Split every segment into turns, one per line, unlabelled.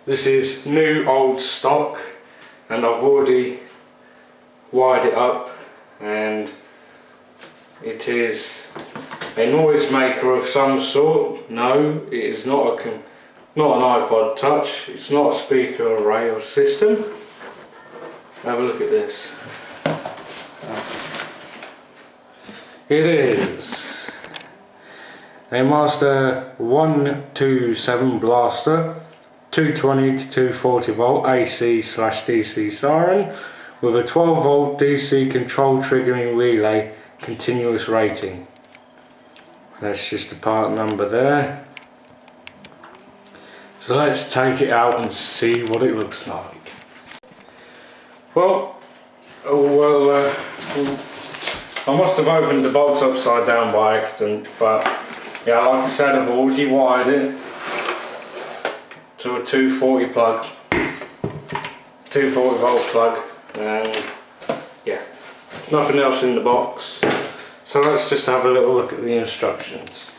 This is new old stock, and I've already wired it up, and it is a noise maker of some sort. No, it is not an iPod Touch. It's not a speaker array or system. Have a look at this. It is a Master 127 blaster, 220 to 240 volt AC/DC Siren with a 12 volt DC control triggering relay continuous rating. That's just the part number there. So let's take it out and see what it looks like. Well, I must have opened the box upside down by accident, but yeah, like I said, I've already wired it to a 240 plug, 240 volt plug, and yeah, nothing else in the box. So let's just have a little look at the instructions.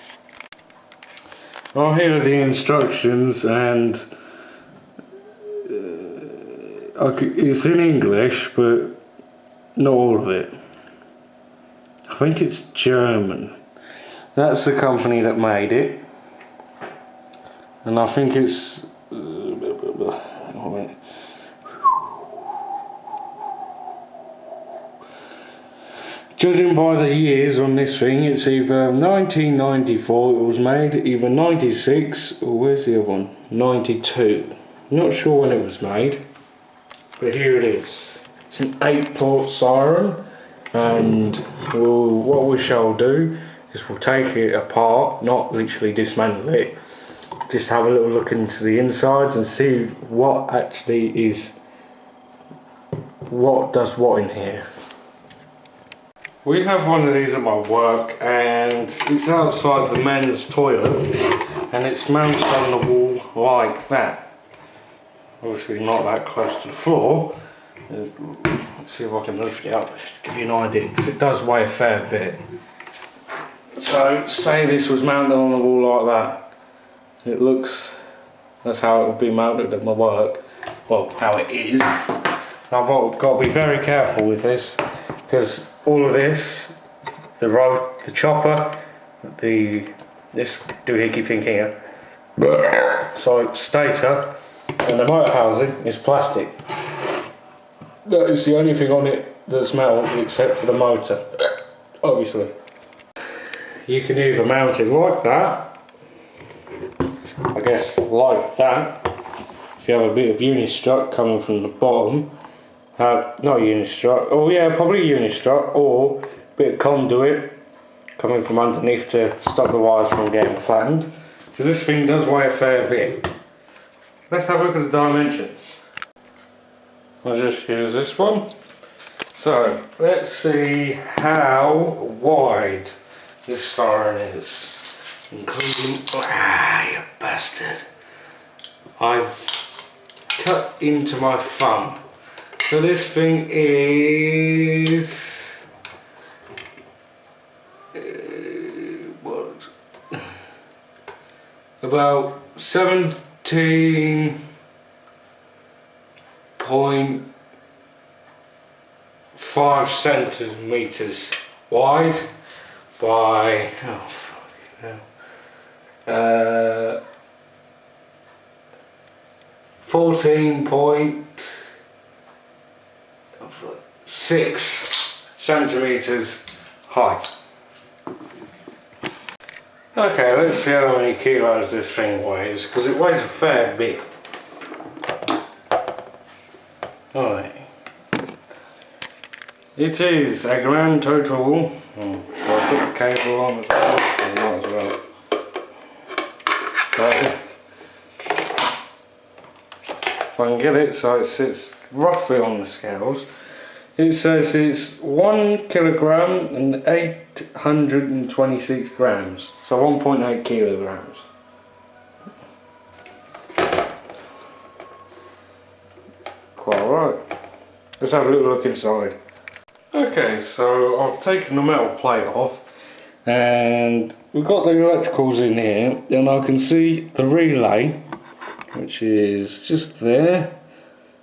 Well, here are the instructions, and it's in English, but not all of it. I think it's German. That's the company that made it, and I think it's judging by the years on this thing, it's either 1994 it was made, either 96, or where's the other one? 92. Not sure when it was made, but here it is. It's an 8-port siren, and what we shall do is we'll take it apart, not literally dismantle it, just have a little look into the insides and see what actually is, what does what in here. We have one of these at my work, and it's outside the men's toilet, and it's mounted on the wall like that. Obviously not that close to the floor. Let's see if I can lift it up to give you an idea, because it does weigh a fair bit. So say this was mounted on the wall like that. It looks, that's how it would be mounted at my work. Well, how it is. I've got to be very careful with this, because all of this, the chopper, this doohickey thing here, so stator, and the motor housing is plastic. That is the only thing on it that's metal, except for the motor, obviously. You can either mount it like that, I guess like that, if you have a bit of unistrut coming from the bottom, not unistrut, oh yeah, probably unistrut, or a bit of conduit coming from underneath to stop the wires from getting flattened, because this thing does weigh a fair bit. Let's have a look at the dimensions. I'll just use this one. So let's see how wide this siren is, including, you bastard, I've cut into my thumb. So this thing is about 17.5 centimeters wide by 14.6 centimeters high. Okay, let's see how many kilos this thing weighs, because it weighs a fair bit. Alright. It is a grand total. So I put the cable on as well. Might as well. Right. If I can get it so it sits roughly on the scales. It says it's 1 kilogram and 826 grams. So 1.8 kilograms. Quite right. Let's have a little look inside. Okay, so I've taken the metal plate off, and we've got the electricals in here, and I can see the relay which is just there,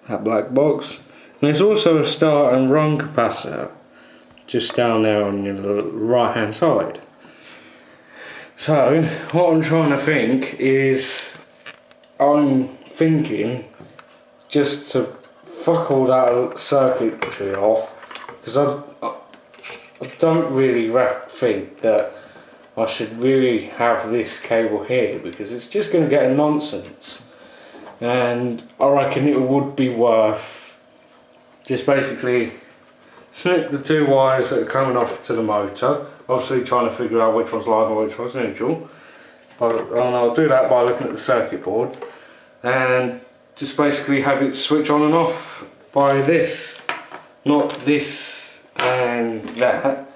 that black box. And there's also a start and run capacitor just down there on your right hand side. So what I'm trying to think is, I'm thinking just to fuck all that circuitry off, because I don't really think that I should really have this cable here, because it's just going to get a nonsense. And I reckon it would be worth just basically snip the two wires that are coming off to the motor, obviously trying to figure out which one's live and which one's neutral, and I'll do that by looking at the circuit board, and just basically have it switch on and off by this, not this and that.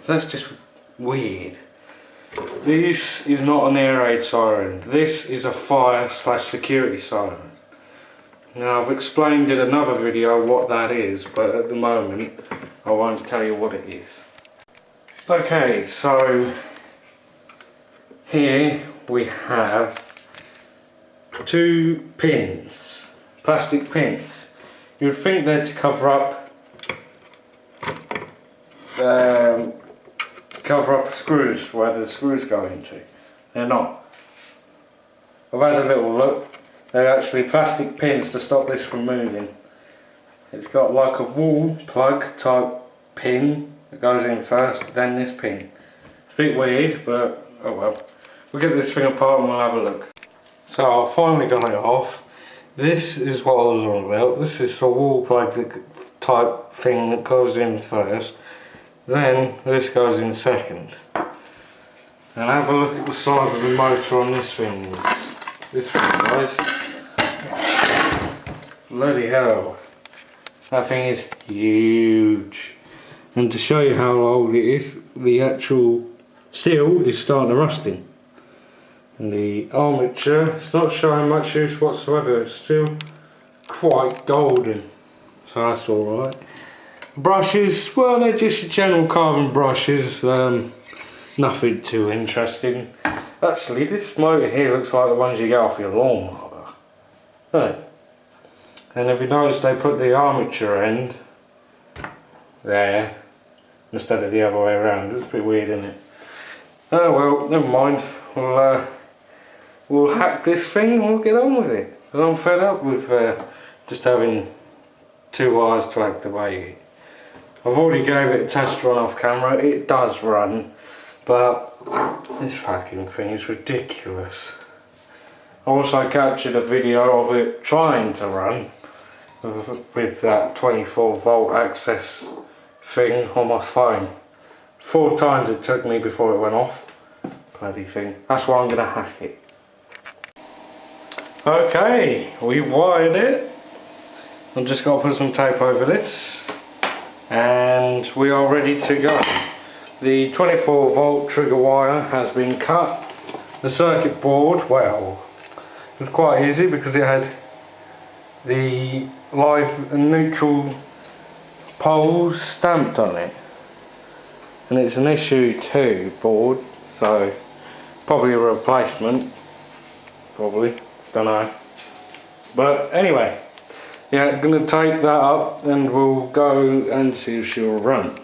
That's just weird. This is not an air raid siren, this is a fire / security siren. Now I've explained in another video what that is, but at the moment I won't tell you what it is. Okay, so here we have 2 pins, plastic pins. You'd think they're to cover up screws, where the screws go into. They're not. I've had a little look. They're actually plastic pins to stop this from moving. It's got like a wall plug type pin that goes in first, then this pin. It's a bit weird, but oh well. We'll get this thing apart and we'll have a look. So I've finally got it off. This is what I was on about. This is the wall plug type thing that goes in first. Then this goes in second. And have a look at the size of the motor on this thing. This thing, guys. Bloody hell. That thing is huge. And to show you how old it is, the actual steel is starting to rust in. And the armature, it's not showing much use whatsoever, it's still quite golden. So that's alright. Brushes, well, they're just your general carbon brushes, nothing too interesting. Actually, this motor here looks like the ones you get off your lawnmower. Hey. And if you notice, they put the armature end there instead of the other way around. It's a bit weird, isn't it? Oh well, never mind. We'll hack this thing and we'll get on with it. And I'm fed up with just having 2 wires to activate it. I've already gave it a test run off camera. It does run, but this fucking thing is ridiculous. I also captured a video of it trying to run with that 24 volt access thing on my phone. 4 times it took me before it went off. Bloody thing. That's why I'm going to hack it. Okay, we've wired it. I've just got to put some tape over this. And we are ready to go. The 24 volt trigger wire has been cut. The circuit board, well, it was quite easy because it had the live and neutral poles stamped on it. And it's an issue 2 board, so probably a replacement. Probably, don't know. But anyway, yeah, gonna tape that up and we'll go and see if she'll run.